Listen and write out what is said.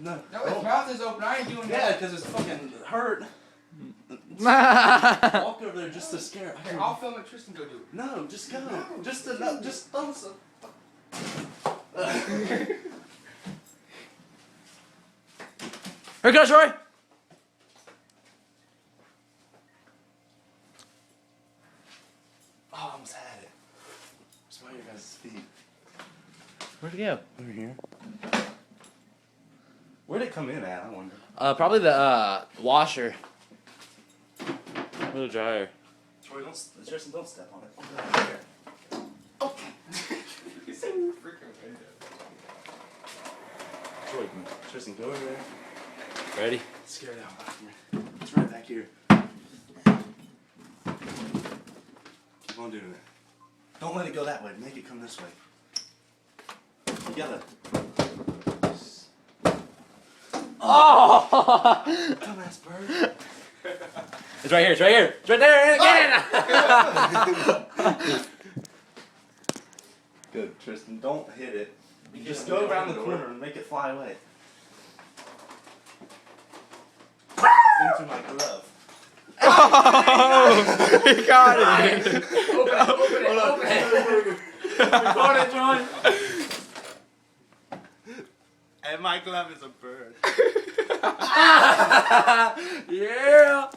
No, No, his mouth is open. I ain't doing yeah, that. because it's fucking hurt. Walk over there just to scare. Okay, I'll film it. Tristan, go do it. No, just go. No. Just to no, just throw some. Here goes Roy. Oh, I almost had it. Smell your guys' feet. Where'd it go? Over here. Where'd it come in at? I wonder. Probably the washer. Or the dryer. Troy, Tristan, don't step on it. Over there. He's in the freaking window. Troy, Tristan, go over there. Ready? Scare it out back here. It's right back here. Keep on doing it. Don't let it go that way. Make it come this way. You gotta. Oh! Dumbass bird. It's right here. It's right here. It's right there. Get it! Good, Tristan. Don't hit it. You just go around the corner and make it fly away. Into my glove. Oh! He got it. Open it. Record it, John. And my glove is a bird. Yeah.